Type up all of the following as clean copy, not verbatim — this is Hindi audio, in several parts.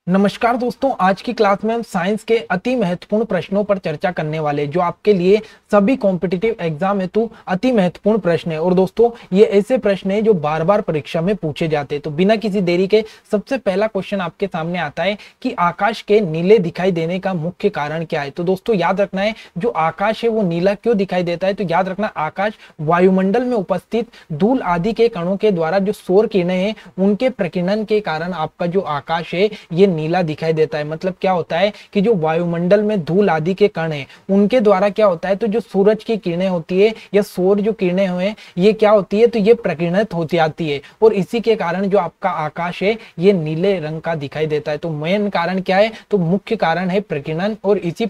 नमस्कार दोस्तों, आज की क्लास में हम साइंस के अति महत्वपूर्ण प्रश्नों पर चर्चा करने वाले जो आपके लिए सभी कॉम्पिटिटिव एग्जाम हेतु अति महत्वपूर्ण प्रश्न है। और दोस्तों ये ऐसे प्रश्न है जो बार बार परीक्षा में पूछे जाते हैं। तो बिना किसी देरी के सबसे पहला क्वेश्चन आपके सामने आता है कि आकाश के नीले दिखाई देने का मुख्य कारण क्या है। तो दोस्तों याद रखना है, जो आकाश है वो नीला क्यों दिखाई देता है। तो याद रखना, आकाश वायुमंडल में उपस्थित धूल आदि के कणों के द्वारा जो सौर किरणें हैं उनके प्रकीर्णन के कारण आपका जो आकाश है ये नीला दिखाई देता है। मतलब क्या होता है कि जो वायुमंडल में धूल आदि के कण हैं उनके द्वारा क्या होता है, तो जो सूरज की किरणें होती है या सौर जो किरणें हुए ये क्या होती है, तो ये प्रकीर्णित होती आती है और इसी के कारण जो आपका आकाश है ये नीले रंग का दिखाई देता है। तो मेन कारण क्या है, तो मुख्य कारण है प्रकीर्णन और इसी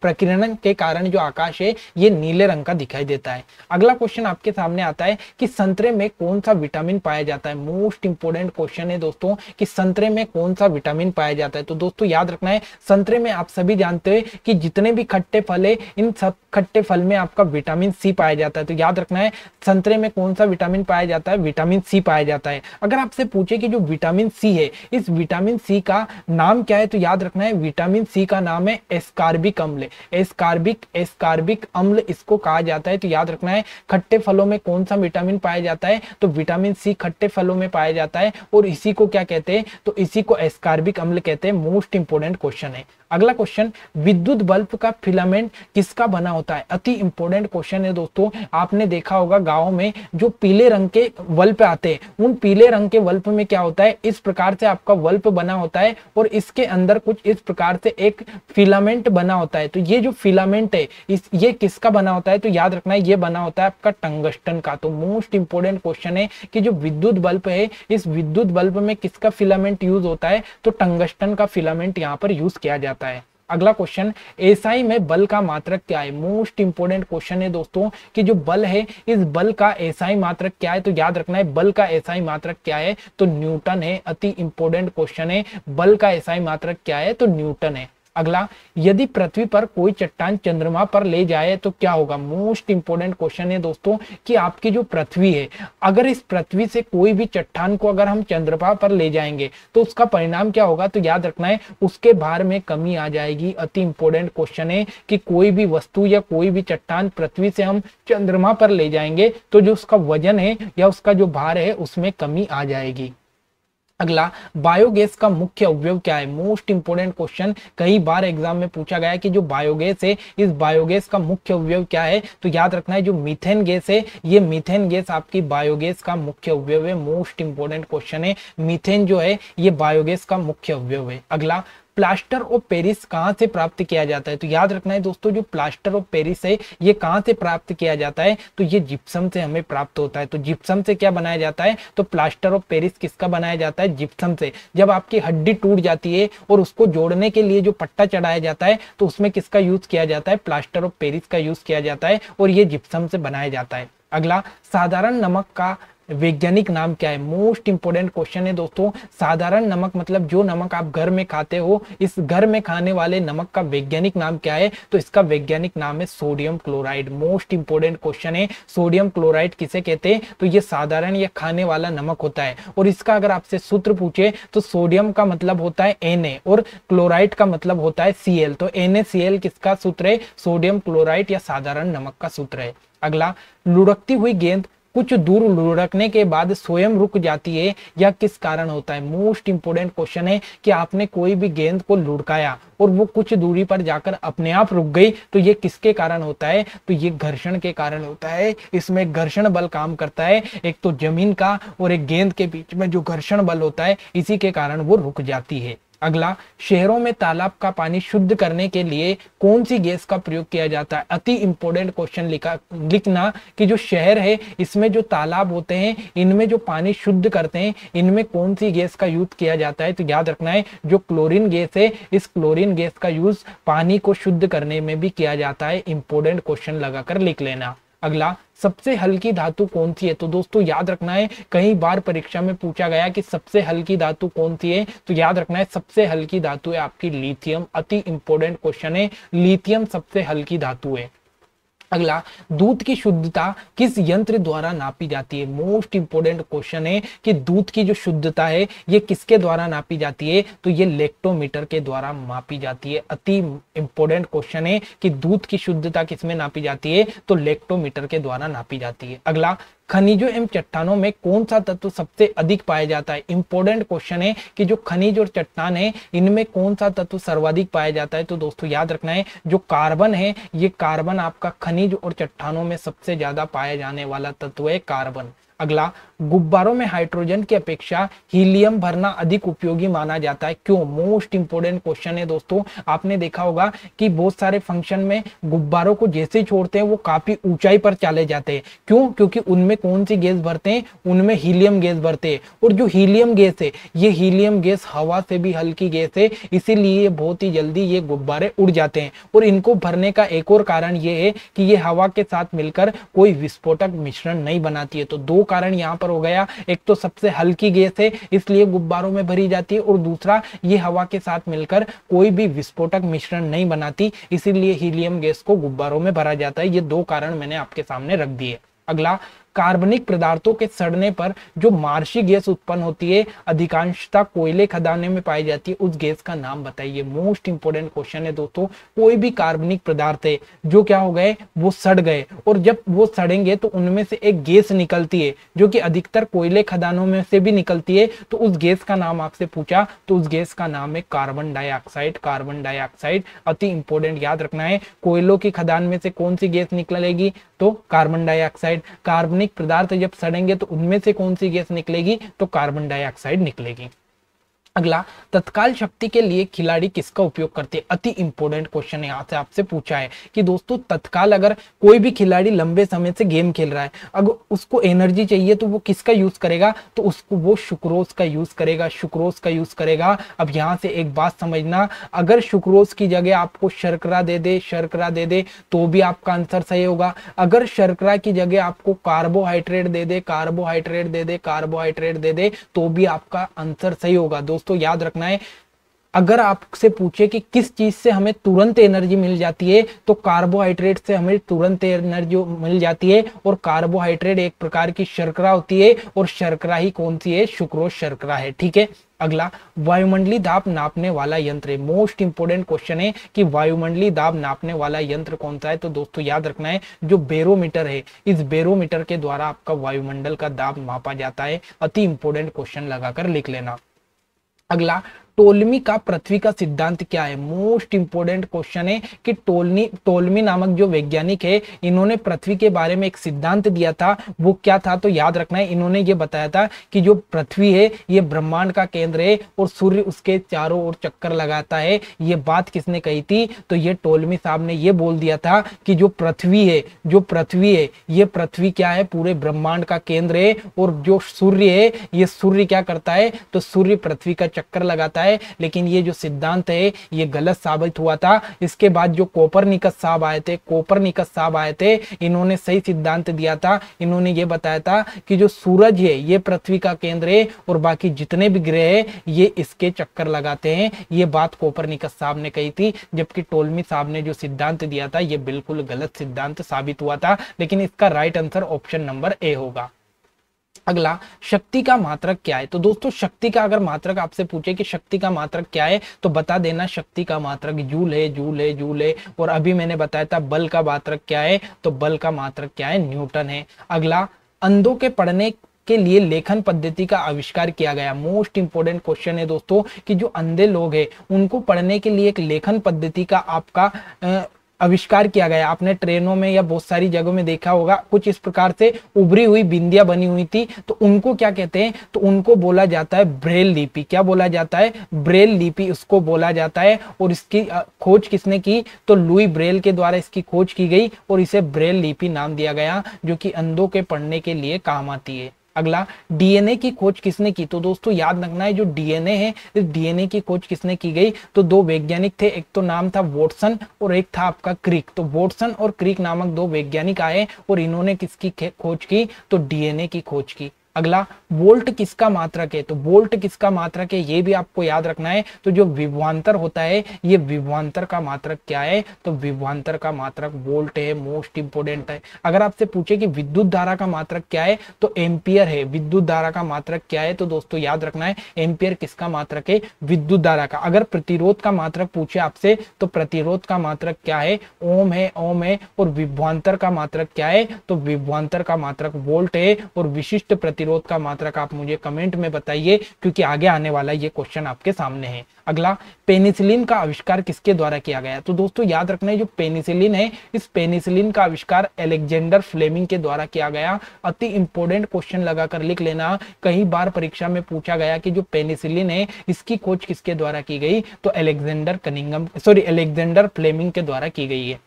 प्रकीर्णन के कारण जो आकाश है ये नीले रंग का दिखाई देता है। अगला क्वेश्चन आपके सामने आता है कि संतरे में कौन सा विटामिन पाया जाता है। मोस्ट इंपोर्टेंट क्वेश्चन है दोस्तों कि संतरे में कौन सा विटामिन पाया जाता है। तो दोस्तों याद रखना है, संतरे में आप सभी जानते हैं कि जितने भी खट्टे फल है इन सब खट्टे फल में आपका विटामिन सी पाया जाता है। तो याद रखना है, संतरे में कौन सा विटामिन पाया जाता है, विटामिन सी पाया जाता है। अगर आपसे पूछे कि जो विटामिन सी है इस विटामिन सी का नाम क्या है, तो याद रखना है विटामिन सी का नाम है एस्कॉर्बिक अम्ल। एस्कॉर्बिक अम्ल इसको कहा जाता है। तो याद रखना है, खट्टे फलों में कौन सा विटामिन पाया जाता है, तो विटामिन सी खट्टे फलों में पाया जाता है और इसी को क्या कहते हैं, तो इसी को एस्कॉर्बिक अम्ल कहते हैं। मोस्ट इंपोर्टेंट क्वेश्चन है। अगला क्वेश्चन, विद्युत बल्ब का फिलामेंट किसका बना होता है। अति इंपोर्टेंट क्वेश्चन है दोस्तों। आपने देखा होगा गाँव में जो पीले रंग के बल्ब आते हैं उन पीले रंग के बल्ब में क्या होता है, इस प्रकार से आपका बल्ब बना होता है और इसके अंदर कुछ इस प्रकार से एक फिलामेंट बना होता है। तो ये जो फिलामेंट है ये किसका बना होता है, तो याद रखना है ये बना होता है आपका टंगस्टन का। तो मोस्ट इंपोर्टेंट क्वेश्चन है कि जो विद्युत बल्ब है इस विद्युत बल्ब में किसका फिलामेंट यूज होता है, तो टंगस्टन का फिलामेंट यहाँ पर यूज किया जाता है। अगला क्वेश्चन, एसआई में बल का मात्रक क्या है। मोस्ट इंपोर्टेंट क्वेश्चन है दोस्तों कि जो बल है इस बल का एसआई मात्रक क्या है। तो याद रखना है बल का एसआई मात्रक क्या है, तो न्यूटन है। अति इंपोर्टेंट क्वेश्चन है, बल का एसआई मात्रक क्या है, तो न्यूटन है। अगला, यदि पृथ्वी पर कोई चट्टान चंद्रमा पर ले जाए तो क्या होगा। मोस्ट इंपोर्टेंट क्वेश्चन है दोस्तों कि आपकी जो पृथ्वी है अगर इस पृथ्वी से कोई भी चट्टान को अगर हम चंद्रमा पर ले जाएंगे तो उसका परिणाम क्या होगा, तो याद रखना है उसके भार में कमी आ जाएगी। अति इंपोर्टेंट क्वेश्चन है कि कोई भी वस्तु या कोई भी चट्टान पृथ्वी से हम चंद्रमा पर ले जाएंगे तो जो उसका वजन है या उसका जो भार है उसमें कमी आ जाएगी। अगला, बायोगैस का मुख्य अवयव क्या है। मोस्ट इंपोर्टेंट क्वेश्चन, कई बार एग्जाम में पूछा गया है कि जो बायोगैस है इस बायोगैस का मुख्य अवयव क्या है। तो याद रखना है जो मीथेन गैस है ये मीथेन गैस आपकी बायोगैस का मुख्य अवयव है। मोस्ट इंपोर्टेंट क्वेश्चन है, मीथेन जो है ये बायोगैस का मुख्य अवयव है। अगला, प्लास्टर ऑफ पेरिस कहाँ से प्राप्त किया जाता है। तो याद रखना है दोस्तों जो प्लास्टर ऑफ पेरिस है ये कहाँ से प्राप्त किया जाता है, तो ये जिप्सम से हमें प्राप्त होता है। तो जिप्सम से क्या बनाया जाता है, तो प्लास्टर ऑफ पेरिस किसका बनाया जाता है, जिप्सम से। जब आपकी हड्डी टूट जाती है और उसको जोड़ने के लिए जो पट्टा चढ़ाया जाता है तो उसमें किसका यूज किया जाता है, प्लास्टर ऑफ पेरिस का यूज किया जाता है और ये जिप्सम से बनाया जाता है। अगला, साधारण नमक का वैज्ञानिक नाम क्या है। मोस्ट इंपोर्टेंट क्वेश्चन है दोस्तों। साधारण नमक मतलब जो नमक आप घर में खाते हो इस घर में खाने वाले नमक का वैज्ञानिक नाम क्या है, तो इसका वैज्ञानिक नाम है sodium chloride. Most important question है, सोडियम क्लोराइड किसे कहते हैं, तो ये साधारण या खाने वाला नमक होता है और इसका अगर आपसे सूत्र पूछे तो सोडियम का मतलब होता है Na और क्लोराइड का मतलब होता है Cl। तो NaCl किसका सूत्र है, सोडियम क्लोराइड या साधारण नमक का सूत्र है। अगला, लुढ़कती हुई गेंद कुछ दूर लुढ़कने के बाद स्वयं रुक जाती है या किस कारण होता है। मोस्ट इंपोर्टेंट क्वेश्चन है कि आपने कोई भी गेंद को लुढ़काया और वो कुछ दूरी पर जाकर अपने आप रुक गई तो ये किसके कारण होता है, तो ये घर्षण के कारण होता है। इसमें घर्षण बल काम करता है, एक तो जमीन का और एक गेंद के बीच में जो घर्षण बल होता है इसी के कारण वो रुक जाती है। अगला, शहरों में तालाब का पानी शुद्ध करने के लिए कौन सी गैस का प्रयोग किया जाता है। अति इंपोर्टेंट क्वेश्चन लिखना कि जो शहर है इसमें जो तालाब होते हैं इनमें जो पानी शुद्ध करते हैं इनमें कौन सी गैस का यूज किया जाता है। तो याद रखना है जो क्लोरीन गैस है इस क्लोरीन गैस का यूज पानी को शुद्ध करने में भी किया जाता है। इंपोर्टेंट क्वेश्चन लगाकर लिख लेना। अगला, सबसे हल्की धातु कौन सी है। तो दोस्तों याद रखना है कई बार परीक्षा में पूछा गया कि सबसे हल्की धातु कौन सी है। तो याद रखना है सबसे हल्की धातु है आपकी लिथियम। अति इंपोर्टेंट क्वेश्चन है, लिथियम सबसे हल्की धातु है। अगला, दूध की शुद्धता किस यंत्र द्वारा नापी जाती है? मोस्ट इंपोर्टेंट क्वेश्चन है कि दूध की जो शुद्धता है ये किसके द्वारा नापी जाती है? तो ये लैक्टोमीटर के द्वारा मापी जाती है। अति इंपोर्टेंट क्वेश्चन है कि दूध की शुद्धता किसमें नापी जाती है? तो लैक्टोमीटर के द्वारा नापी जाती है। अगला, खनिजों एवं चट्टानों में कौन सा तत्व सबसे अधिक पाया जाता है? इंपॉर्टेंट क्वेश्चन है कि जो खनिज और चट्टान है इनमें कौन सा तत्व सर्वाधिक पाया जाता है? तो दोस्तों याद रखना है, जो कार्बन है, ये कार्बन आपका खनिज और चट्टानों में सबसे ज्यादा पाया जाने वाला तत्व है कार्बन। अगला, गुब्बारों में हाइड्रोजन की अपेक्षा हीलियम भरना अधिक उपयोगी माना जाता है, क्यों? मोस्ट इंपोर्टेंट क्वेश्चन है दोस्तों। आपने देखा होगा कि बहुत सारे फंक्शन में गुब्बारों को जैसे छोड़ते हैं वो काफी ऊंचाई पर चले जाते हैं। क्यों? क्योंकि उनमें कौन सी गैस भरते हैं? उनमें हीलियम गैस भरते हैं। और जो हीलियम गैस है, ये हीलियम गैस हवा से भी हल्की गैस है, इसीलिए बहुत ही जल्दी ये गुब्बारे उड़ जाते हैं। और इनको भरने का एक और कारण ये है कि ये हवा के साथ मिलकर कोई विस्फोटक मिश्रण नहीं बनाती है। तो दो कारण यहाँ पर हो गया, एक तो सबसे हल्की गैस है इसलिए गुब्बारों में भरी जाती है, और दूसरा ये हवा के साथ मिलकर कोई भी विस्फोटक मिश्रण नहीं बनाती, इसीलिए हीलियम गैस को गुब्बारों में भरा जाता है। ये दो कारण मैंने आपके सामने रख दिए। अगला, कार्बनिक पदार्थों के सड़ने पर जो मार्शी गैस उत्पन्न होती है अधिकांशतः कोयले खदानों में पाई जाती है, उस गैस का नाम बताइए। मोस्ट इंपोर्टेंट क्वेश्चन है दोस्तों। कोई भी कार्बनिक पदार्थ है जो क्या हो गए, वो सड़ गए, और जब वो सड़ेंगे तो उनमें से एक गैस निकलती है जो कि अधिकतर कोयले खदानों में से भी निकलती है। तो उस गैस का नाम आपसे पूछा तो उस गैस का नाम है कार्बन डाइऑक्साइड। कार्बन डाइऑक्साइड अति इंपोर्टेंट, याद रखना है। कोयलों की खदान में से कौन सी गैस निकलेगी? तो कार्बन डाइऑक्साइड। कार्बनिक पदार्थ जब सड़ेंगे तो उनमें से कौन सी गैस निकलेगी? तो कार्बन डाइऑक्साइड निकलेगी। अगला, तत्काल शक्ति के लिए खिलाड़ी किसका उपयोग करते हैं? अति इंपोर्टेंट क्वेश्चन यहाँ से आपसे पूछा है कि दोस्तों तत्काल अगर कोई भी खिलाड़ी लंबे समय से गेम खेल रहा है, अगर उसको एनर्जी चाहिए तो वो किसका यूज करेगा? तो उसको वो सुक्रोज का यूज करेगा, सुक्रोज का यूज करेगा। अब यहाँ से एक बात समझना, अगर सुक्रोज की जगह आपको शर्करा दे दे, शर्करा दे दे तो भी आपका आंसर सही होगा। अगर शर्करा की जगह आपको कार्बोहाइड्रेट दे दे, कार्बोहाइड्रेट दे दे, कार्बोहाइड्रेट दे दे तो भी आपका आंसर सही होगा। दोस्तों याद रखना है, अगर आपसे पूछे कि किस चीज से हमें तुरंत एनर्जी मिल जाती है तो कार्बोहाइड्रेट से हमें तुरंत एनर्जी मिल जाती है, और कार्बोहाइड्रेट एक प्रकार की शर्करा होती है, और शर्करा ही कौन सी है? सुक्रोज शर्करा है। ठीक है। अगला, वायुमंडलीय दाब नापने वाला यंत्र है। मोस्ट इंपोर्टेंट क्वेश्चन है कि वायुमंडलीय दाब नापने वाला यंत्र कौन सा है? तो दोस्तों याद रखना है, जो बैरोमीटर है, इस बैरोमीटर के द्वारा आपका वायुमंडल का दाब मापा जाता है। अति इंपोर्टेंट क्वेश्चन लगाकर लिख लेना। अगला, टोलमी का पृथ्वी का सिद्धांत क्या है? मोस्ट इंपोर्टेंट क्वेश्चन है कि टोलमी नामक जो वैज्ञानिक है इन्होंने पृथ्वी के बारे में एक सिद्धांत दिया था, वो क्या था? तो याद रखना है, इन्होंने ये बताया था कि जो पृथ्वी है ये ब्रह्मांड का केंद्र है और सूर्य उसके चारों ओर चक्कर लगाता है। ये बात किसने कही थी? तो ये टोलमी साहब ने ये बोल दिया था कि जो पृथ्वी है ये पृथ्वी क्या है? पूरे ब्रह्मांड का केंद्र है, और जो सूर्य है ये सूर्य क्या करता है? तो सूर्य पृथ्वी का चक्कर लगाता है। लेकिन ये जो सिद्धांत है ये गलत साबित हुआ था। इसके बाद जो कोपरनिकस साहब आए थे, इन्होंने सही सिद्धांत दिया था। इन्होंने ये बताया था कि जो सूरज है ये पृथ्वी का केंद्र है और बाकी जितने भी ग्रह है ये इसके चक्कर लगाते हैं। ये बात कोपरनिकस साहब ने कही थी, जबकि टोलमी साहब ने जो सिद्धांत दिया था ये बिल्कुल गलत सिद्धांत साबित हुआ था। लेकिन इसका right answer option number A होगा। अगला, शक्ति का मात्रक क्या है? तो दोस्तों शक्ति का अगर मात्रक आपसे पूछे कि शक्ति का मात्रक क्या है तो बता देना, शक्ति का मात्रक जूल है, जूल है, जूल है। और अभी मैंने बताया था बल का मात्रक क्या है, तो बल का मात्रक क्या है? न्यूटन है। अगला, अंधों के पढ़ने के लिए लेखन पद्धति का आविष्कार किया गया। मोस्ट इंपोर्टेंट क्वेश्चन है दोस्तों कि जो अंधे लोग हैं उनको पढ़ने के लिए एक लेखन पद्धति का आपका आविष्कार किया गया। आपने ट्रेनों में या बहुत सारी जगहों में देखा होगा, कुछ इस प्रकार से उभरी हुई बिंदियां बनी हुई थी, तो उनको क्या कहते हैं? तो उनको बोला जाता है ब्रेल लिपि। क्या बोला जाता है? ब्रेल लिपि उसको बोला जाता है। और इसकी खोज किसने की? तो लुई ब्रेल के द्वारा इसकी खोज की गई और इसे ब्रेल लिपि नाम दिया गया, जो कि अंधों के पढ़ने के लिए काम आती है। अगला, डीएनए की खोज किसने की? तो दोस्तों याद रखना है, जो डीएनए है इस डीएनए की खोज किसने की गई? तो दो वैज्ञानिक थे, एक तो नाम था वॉटसन और एक था आपका क्रिक। तो वॉटसन और क्रिक नामक दो वैज्ञानिक आए और इन्होंने किसकी खोज की? तो डीएनए की खोज की। अगला, वोल्ट किसका मात्रक है? तो वोल्ट किसका मात्रक है ये भी आपको याद रखना है। तो जो विभवांतर होता है, ये विभवांतर का मात्रक क्या है? तो विभवांतर का मात्रक वोल्ट है, मोस्ट इंपोर्टेंट है। अगर आपसे पूछे कि विद्युत धारा का मात्रक क्या है, तो एम्पियर है। विद्युत धारा का मात्रक क्या है? तो दोस्तों याद रखना है, एम्पियर किसका मात्रक है? विद्युत धारा का। अगर प्रतिरोध का मात्रक पूछे आपसे, तो प्रतिरोध का मात्रक क्या है? ओम है, ओम है। और विभवांतर का मात्रक क्या है? तो विभवांतर का मात्रक वोल्ट है। और विशिष्ट प्रतिरोध का मात्रक आप मुझे कमेंट में बताइए, क्योंकि आगे आने वाला ये क्वेश्चन आपके सामने है। अगला, पेनिसिलिन का आविष्कार किसके द्वारा किया गया? तो दोस्तों याद रखना है, जो पेनिसिलिन है, इस पेनिसिलिन का आविष्कार अलेक्जेंडर फ्लेमिंग के द्वारा किया गया। अति इंपॉर्टेंट क्वेश्चन लगाकर लिख लेना, कई बार परीक्षा में पूछा गया कि जो पेनिसिलिन है, इसकी खोज किसके द्वारा की गई? तो अलेक्जेंडर फ्लेमिंग के द्वारा की गई है।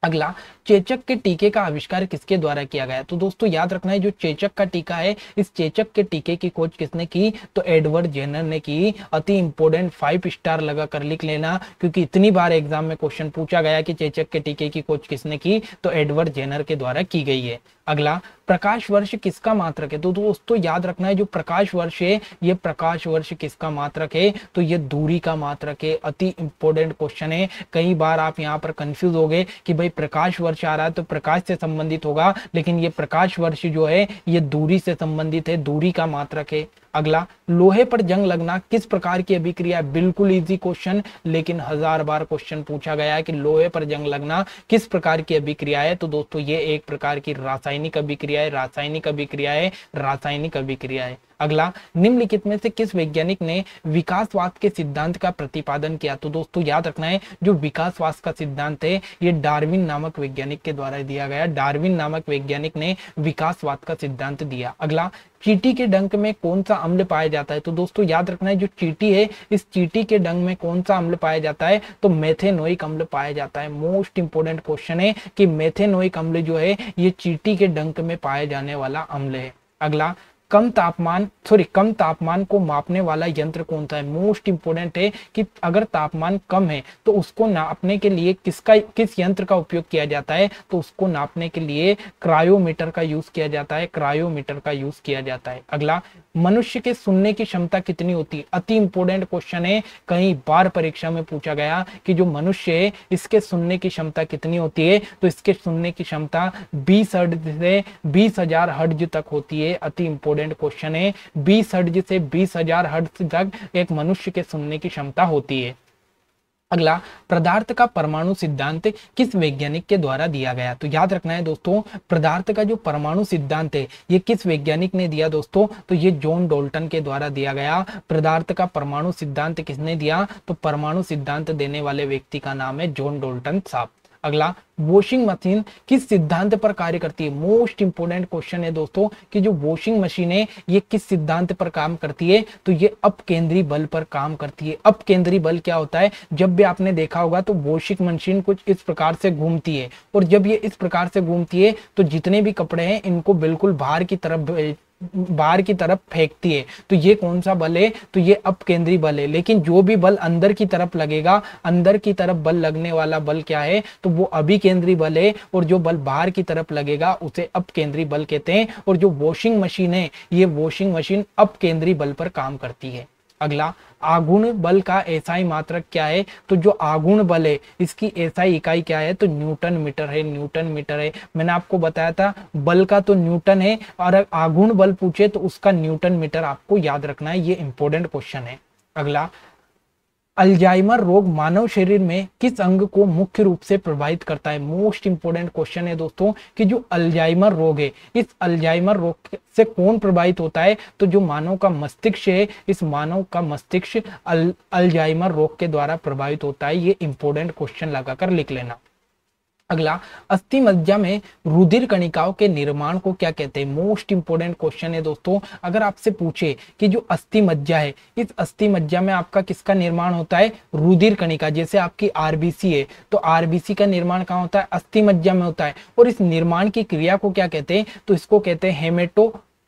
अगला, चेचक के टीके का आविष्कार किसके द्वारा किया गया? तो दोस्तों याद रखना है, जो चेचक का टीका है, इस चेचक के टीके की खोज किसने की? तो एडवर्ड जेनर ने की। अति इंपोर्टेंट 5 स्टार लगा कर लिख लेना, क्योंकि इतनी बार एग्जाम में क्वेश्चन पूछा गया कि चेचक के टीके की खोज किसने की? तो एडवर्ड जेनर के द्वारा की गई है। अगला, प्रकाश वर्ष किसका मात्रक है? तो दोस्तों याद रखना है, जो प्रकाश वर्ष है, ये प्रकाश वर्ष किसका मात्रक है? तो ये दूरी का मात्रक है। अति इंपॉर्टेंट क्वेश्चन है। कई बार आप यहाँ पर कंफ्यूज हो गए कि भाई प्रकाश वर्ष आ रहा है तो प्रकाश से संबंधित होगा, लेकिन ये प्रकाश वर्ष जो है, ये दूरी से संबंधित है, दूरी का मात्रक है। अगला, लोहे पर जंग लगना किस प्रकार की अभिक्रिया है? बिल्कुल इजी क्वेश्चन, लेकिन 1000 बार क्वेश्चन पूछा गया है कि लोहे पर जंग लगना किस प्रकार की अभिक्रिया है? तो दोस्तों ये एक प्रकार की रासायनिक अभिक्रिया है, रासायनिक अभिक्रिया है, रासायनिक अभिक्रिया है। अगला, निम्नलिखित में से किस वैज्ञानिक ने विकासवाद के सिद्धांत का प्रतिपादन किया? तो दोस्तों याद रखना है, जो विकासवाद का सिद्धांत है, ये डार्विन नामक वैज्ञानिक के द्वारा दिया गया। डार्विन नामक वैज्ञानिक ने विकासवाद का सिद्धांत दिया। अगला, चींटी के डंक में कौन सा अम्ल पाया जाता है? तो दोस्तों याद रखना है, जो चींटी है, इस चींटी के डंक में कौन सा अम्ल पाया जाता है? तो मेथेनोइक अम्ल पाया जाता है। मोस्ट इंपोर्टेंट क्वेश्चन है कि मेथेनोइक अम्ल जो है, ये चींटी के डंक में पाए जाने वाला अम्ल है। अगला, कम तापमान को मापने वाला यंत्र कौन सा है? मोस्ट इंपोर्टेंट है कि अगर तापमान कम है तो उसको नापने के लिए किस यंत्र का उपयोग किया जाता है? तो उसको नापने के लिए क्रायोमीटर का यूज किया जाता है, क्रायोमीटर का यूज किया जाता है। अगला, मनुष्य के सुनने की क्षमता कितनी होती है? अति इंपोर्टेंट क्वेश्चन है, कई बार परीक्षा में पूछा गया कि जो मनुष्य है, इसके सुनने की क्षमता कितनी होती है? तो इसके सुनने की क्षमता 20 हर्ट्ज से 20,000 हर्ट्ज तक होती है। अति इंपोर्टेंट क्वेश्चन है, 20 हर्ट्ज से 20,000 हर्ट्ज तक एक मनुष्य के सुनने की क्षमता होती है। अगला, पदार्थ का परमाणु सिद्धांत किस वैज्ञानिक के द्वारा दिया गया? तो याद रखना है दोस्तों, पदार्थ का जो परमाणु सिद्धांत है, ये किस वैज्ञानिक ने दिया दोस्तों? तो ये जॉन डाल्टन के द्वारा दिया गया। पदार्थ का परमाणु सिद्धांत किसने दिया? तो परमाणु सिद्धांत देने वाले व्यक्ति का नाम है जॉन डाल्टन साहब। अगला, वॉशिंग मशीन किस सिद्धांत पर कार्य करती है? मोस्ट इंपोर्टेंट क्वेश्चन है दोस्तों कि जो वॉशिंग मशीन है, ये किस सिद्धांत पर काम करती है? तो ये अपकेंद्री बल पर काम करती है। अपकेंद्री बल क्या होता है? जब भी आपने देखा होगा तो वॉशिंग मशीन कुछ इस प्रकार से घूमती है, और जब ये इस प्रकार से घूमती है तो जितने भी कपड़े हैं इनको बिल्कुल बाहर की तरफ फेंकती है। तो ये कौन सा बल है? तो ये अपकेंद्री बल है। लेकिन जो भी बल अंदर की तरफ लगेगा, अंदर की तरफ बल लगने वाला बल क्या है? तो वो अभिकेंद्री बल है। और जो बल बाहर की तरफ लगेगा उसे अपकेंद्री बल कहते हैं। और जो वॉशिंग मशीन है, ये वॉशिंग मशीन अपकेंद्री बल पर काम करती है। अगला, आघूर्ण बल का एसआई मात्रक क्या है? तो जो आघूर्ण बल है, इसकी एसआई इकाई क्या है? तो न्यूटन मीटर है, न्यूटन मीटर है। मैंने आपको बताया था बल का तो न्यूटन है, और आघूर्ण बल पूछे तो उसका न्यूटन मीटर आपको याद रखना है। ये इंपॉर्टेंट क्वेश्चन है। अगला, अल्जाइमर रोग मानव शरीर में किस अंग को मुख्य रूप से प्रभावित करता है? मोस्ट इंपोर्टेंट क्वेश्चन है दोस्तों कि जो अल्जाइमर रोग है, इस अल्जाइमर रोग से कौन प्रभावित होता है? तो जो मानव का मस्तिष्क है, इस मानव का मस्तिष्क अल्जाइमर रोग के द्वारा प्रभावित होता है। ये इंपॉर्टेंट क्वेश्चन लगाकर लिख लेना। अगला, अस्थि मज्जा में रुधिर कणिकाओं के निर्माण को क्या कहते हैं? मोस्ट इंपोर्टेंट क्वेश्चन है दोस्तों। अगर आपसे पूछे कि जो अस्थि मज्जा है, इस अस्थि मज्जा में आपका किसका निर्माण होता है? रुधिर कणिका। जैसे आपकी आरबीसी है, तो आरबीसी का निर्माण कहाँ होता है? अस्थि मज्जा में होता है। और इस निर्माण की क्रिया को क्या कहते हैं? तो इसको कहते हैं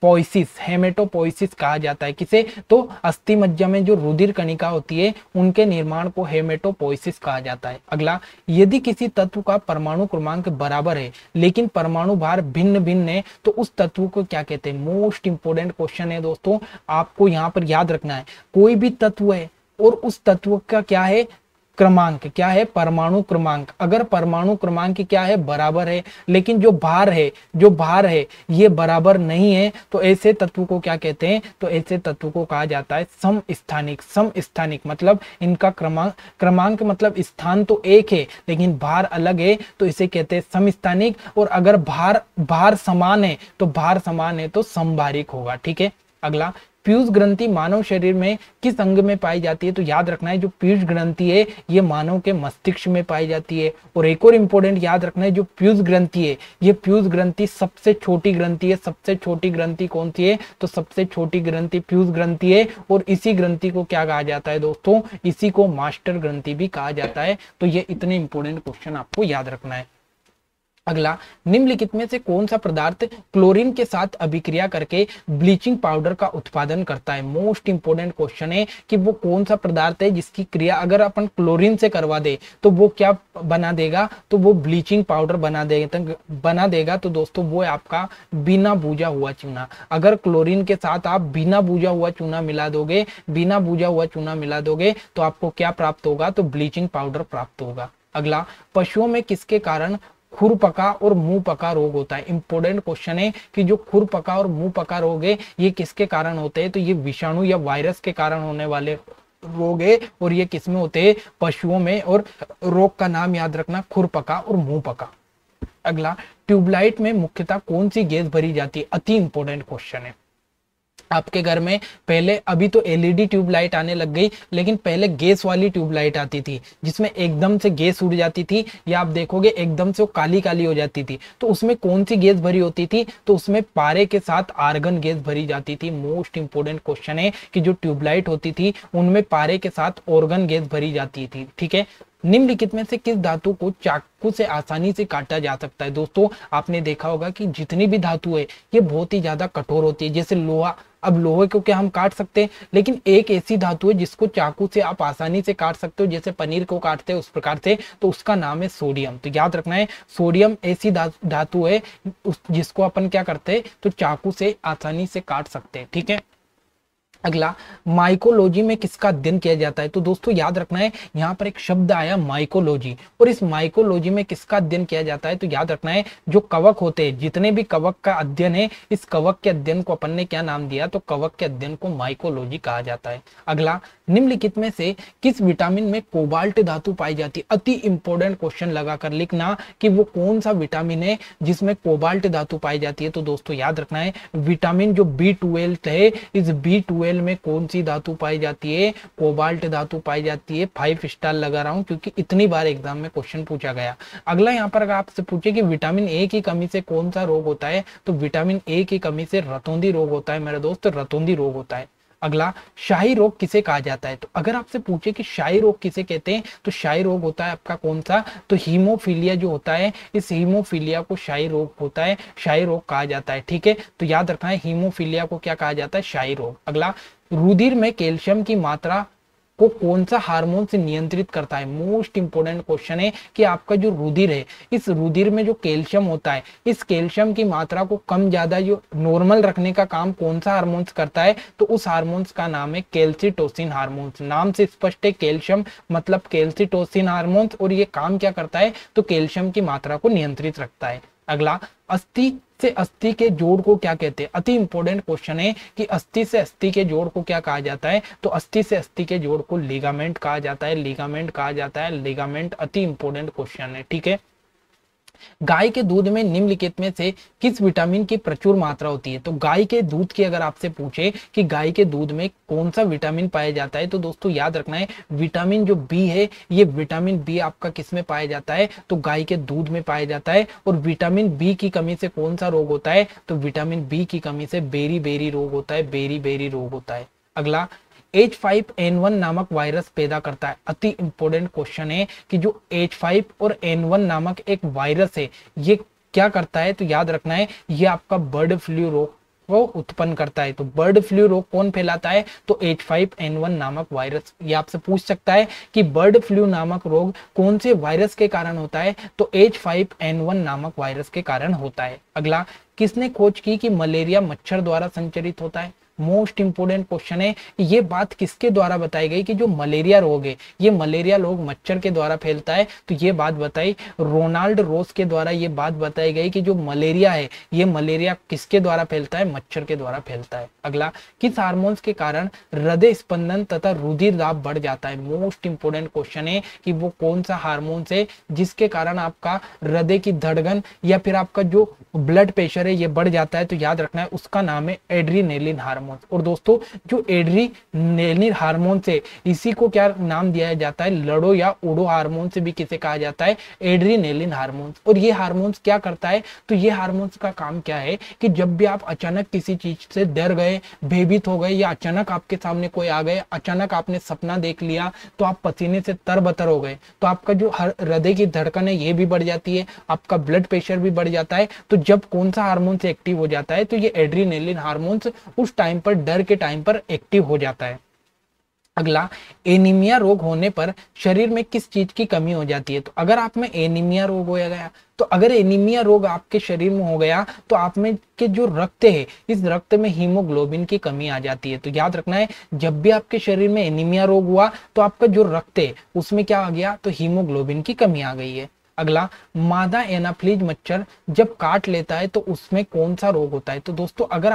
पोइसिस, हेमेटोपोइसिस कहा जाता है। किसे? तो अस्थि मज्जा में जो रुधिर कणिका होती है उनके निर्माण को हेमेटोपोइसिस कहा जाता है। अगला, यदि किसी तत्व का परमाणु क्रमांक बराबर है लेकिन परमाणु भार भिन्न भिन्न है तो उस तत्व को क्या कहते हैं? मोस्ट इंपोर्टेंट क्वेश्चन है दोस्तों, आपको यहाँ पर याद रखना है। कोई भी तत्व है और उस तत्व का क्या है? क्रमांक क्या है? परमाणु क्रमांक। अगर परमाणु क्रमांक क्या है? बराबर है, लेकिन जो भार है ये बराबर नहीं है, तो ऐसे तत्व को क्या कहते हैं? तो ऐसे तत्व को कहा जाता है समस्थानिक। समस्थानिक मतलब इनका क्रमांक मतलब स्थान तो एक है लेकिन भार अलग है, तो इसे कहते हैं समस्थानिक। और अगर भार समान है तो समभारिक होगा। ठीक है। अगला, पीयूष ग्रंथि मानव शरीर में किस अंग में पाई जाती है? तो याद रखना है जो पीयूष ग्रंथि है ये मानव के मस्तिष्क में पाई जाती है। और एक और इंपॉर्टेंट याद रखना है, जो पीयूष ग्रंथि है ये पीयूष ग्रंथि सबसे छोटी ग्रंथि है। सबसे छोटी ग्रंथि कौन सी है? तो सबसे छोटी ग्रंथि पीयूष ग्रंथि है। और इसी ग्रंथि को क्या कहा जाता है दोस्तों? इसी को मास्टर ग्रंथि भी कहा जाता है। तो ये इतने इंपॉर्टेंट क्वेश्चन आपको याद रखना है। अगला, निम्नलिखित में से कौन सा पदार्थ क्लोरीन के साथ अभिक्रिया करके ब्लीचिंग पाउडर का उत्पादन करता है? मोस्ट इंपोर्टेंट क्वेश्चन है कि वो कौन सा पदार्थ है जिसकी क्रिया अगर अपन क्लोरीन से करवा दे तो वो क्या बना देगा? तो वो ब्लीचिंग पाउडर बना देगा। तो दोस्तों वो है आपका बिना भूजा हुआ चूना। अगर क्लोरीन के साथ आप बिना भूजा हुआ चूना मिला दोगे तो आपको क्या प्राप्त होगा? तो ब्लीचिंग पाउडर प्राप्त होगा। अगला, पशुओं में किसके कारण खुरपका और मुंह पका रोग होता है? इंपॉर्टेंट क्वेश्चन है कि जो खुरपका और मुंह पका रोग है ये किसके कारण होते हैं? तो ये विषाणु या वायरस के कारण होने वाले रोग है। और ये किसमें होते हैं? पशुओं में। और रोग का नाम याद रखना, खुरपका और मुंह पका। अगला, ट्यूबलाइट में मुख्यतः कौन सी गैस भरी जाती है? अति इंपॉर्टेंट क्वेश्चन है। आपके घर में पहले, अभी तो एलईडी ट्यूबलाइट आने लग गई, लेकिन पहले गैस वाली ट्यूबलाइट आती थी जिसमें एकदम से गैस उड़ जाती थी, या आप देखोगे एकदम से वो काली काली हो जाती थी। तो उसमें कौन सी गैस भरी होती थी? तो उसमें पारे के साथ आर्गन गैस भरी जाती थी। मोस्ट इंपोर्टेंट क्वेश्चन है कि जो ट्यूबलाइट होती थी उनमें पारे के साथ ऑर्गन गैस भरी जाती थी। ठीक है। निम्नलिखित में से किस धातु को चाकू से आसानी से काटा जा सकता है? दोस्तों आपने देखा होगा कि जितनी भी धातु है ये बहुत ही ज्यादा कठोर होती है। जैसे लोहा, अब लोहे को क्या हम काट सकते हैं, लेकिन एक ऐसी धातु है जिसको चाकू से आप आसानी से काट सकते हो, जैसे पनीर को काटते हैं उस प्रकार से, तो उसका नाम है सोडियम। तो याद रखना है, सोडियम ऐसी धातु है जिसको अपन क्या करते हैं? तो चाकू से आसानी से काट सकते हैं। ठीक है। अगला, माइकोलॉजी में किसका अध्ययन किया जाता है? तो दोस्तों याद रखना है, यहाँ पर एक शब्द आया माइकोलॉजी, और इस माइकोलॉजी में किसका अध्ययन किया जाता है? तो याद रखना है जो कवक होते हैं, जितने भी कवक का अध्ययन है, इस कवक के अध्ययन को अपन ने क्या नाम दिया? तो कवक के अध्ययन को माइकोलॉजी कहा जाता है। अगला, निम्नलिखित में से किस विटामिन में कोबाल्ट धातु पाई जाती है? अति इंपॉर्टेंट क्वेश्चन लगाकर लिखना कि वो कौन सा विटामिन है जिसमें कोबाल्ट धातु पाई जाती है। तो दोस्तों याद रखना है विटामिन जो B12 है, इस B12 में कौन सी धातु पाई जाती है? कोबाल्ट धातु पाई जाती है। 5 स्टार लगा रहा हूं क्योंकि इतनी बार एग्जाम में क्वेश्चन पूछा गया। अगला, यहाँ पर अगर आपसे पूछे कि विटामिन ए की कमी से कौन सा रोग होता है? तो विटामिन ए की कमी से रतौंधी रोग होता है मेरे दोस्त, रतौंधी रोग होता है। अगला, शाही रोग किसे कहा जाता है? तो अगर आपसे पूछे कि शाही रोग किसे कहते हैं, तो शाही रोग होता है आपका कौन सा? तो हीमोफीलिया जो होता है, इस हीमोफीलिया को शाही रोग होता है, शाही रोग कहा जाता है। ठीक है। तो याद रखना है हीमोफीलिया को क्या कहा जाता है? शाही रोग। अगला, रुधिर में कैल्शियम की मात्रा को कौन सा हार्मोन से नियंत्रित करता है? मोस्ट इंपोर्टेंट क्वेश्चन है कि आपका जो रुधिर है, इस रुधिर में जो कैल्शियम होता है, इस कैल्शियम की मात्रा को कम ज्यादा जो नॉर्मल रखने का काम कौन सा हार्मोन्स करता है? तो उस हार्मोन्स का नाम है कैल्सिटोसिन हार्मोन्स। नाम से स्पष्ट है, कैल्शियम मतलब कैल्सिटोसिन हार्मोन्स, और ये काम क्या करता है? तो कैल्शियम की मात्रा को नियंत्रित रखता है। अगला, अस्थि से अस्थि के जोड़ को क्या कहते हैं? अति इंपॉर्टेंट क्वेश्चन है कि अस्थि से अस्थि के जोड़ को क्या कहा जाता है? तो अस्थि से अस्थि के जोड़ को लिगामेंट कहा जाता है। लिगामेंट कहा जाता है, लिगामेंट। अति इंपॉर्टेंट क्वेश्चन है। ठीक है। गाय के दूध में निम्नलिखित में से किस विटामिन की प्रचुर मात्रा होती है? तो गाय के दूध की अगर आपसे पूछे कि गाय के दूध में कौन सा विटामिन पाया जाता है, तो दोस्तों याद रखना है विटामिन जो बी है, ये विटामिन बी आपका किस में पाया जाता है? तो गाय के दूध में पाया जाता है। और विटामिन बी की कमी से कौन सा रोग होता है? तो विटामिन बी की कमी से बेरी बेरी रोग होता है, बेरी बेरी रोग होता है। अगला, H5N1 नामक वायरस पैदा करता है। अति इंपॉर्टेंट क्वेश्चन है कि जो H5 और N1 नामक एक वायरस है, ये क्या करता है? तो याद रखना है ये आपका बर्ड फ्लू रोग वो उत्पन्न करता है। तो बर्ड फ्लू रोग कौन फैलाता है? तो H5N1 नामक वायरस। ये आपसे पूछ सकता है कि बर्ड फ्लू नामक रोग कौन से वायरस के कारण होता है? तो H5N1 नामक वायरस के कारण होता है। अगला, किसने खोज की कि मलेरिया मच्छर द्वारा संचरित होता है? मोस्ट इंपोर्टेंट क्वेश्चन है। ये बात किसके द्वारा बताई गई कि जो मलेरिया रोग है ये मलेरिया रोग मच्छर के द्वारा फैलता है? तो ये बात बताई रोनाल्ड रोस के द्वारा। ये बात बताई गई कि जो मलेरिया है ये मलेरिया किसके द्वारा फैलता है? मच्छर के द्वारा फैलता है। अगला, किस हार्मोन्स के कारण हृदय स्पंदन तथा रुधिर दाब बढ़ जाता है? मोस्ट इंपोर्टेंट क्वेश्चन है कि वो कौन सा हार्मोन्स है जिसके कारण आपका हृदय की धड़कन या फिर आपका जो ब्लड प्रेशर है ये बढ़ जाता है? तो याद रखना है उसका नाम है एड्रीनेलिन हार्मोन। और दोस्तों जो एड्रीनेलिन हार्मोन से इसी को क्या नाम दिया जाता है? लड़ो या उड़ो हार्मोन से भी किसे कहा जाता है? Adrenaline hormone. और ये हार्मोन क्या करता है? तो ये हार्मोन का काम क्या है कि जब भी आप अचानक किसी चीज से डर गए, भयभीत हो गए, या अचानक आपके सामने कोई आ गए, अचानक आपने सपना देख लिया तो आप पसीने से तरबतर हो गए, तो आपका जो हृदय की धड़कन है ये भी बढ़ जाती है, आपका ब्लड प्रेशर भी बढ़ जाता है। तो जब कौन सा हार्मोन से एक्टिव हो जाता है? तो ये एड्रीनेलिन हार्मोन उस टाइम पर, डर के टाइम पर एक्टिव हो जाता है। अगला, एनीमिया रोग होने पर शरीर में किस चीज की कमी हो जाती है? तो अगर आप में एनीमिया रोग हो गया, तो अगर एनीमिया रोग आपके शरीर में हो गया तो आप में के जो रक्त है इस रक्त में हीमोग्लोबिन की कमी आ जाती है। तो याद रखना है जब भी आपके शरीर में एनीमिया रोग हुआ तो आपका जो रक्त है उसमें क्या आ गया? तो हीमोग्लोबिन की कमी आ गई है। अगला, मादा एनाफ्लीज मच्छर जब काट लेता है तो उसमें कौन सा रोग होता है? तो दोस्तों अगर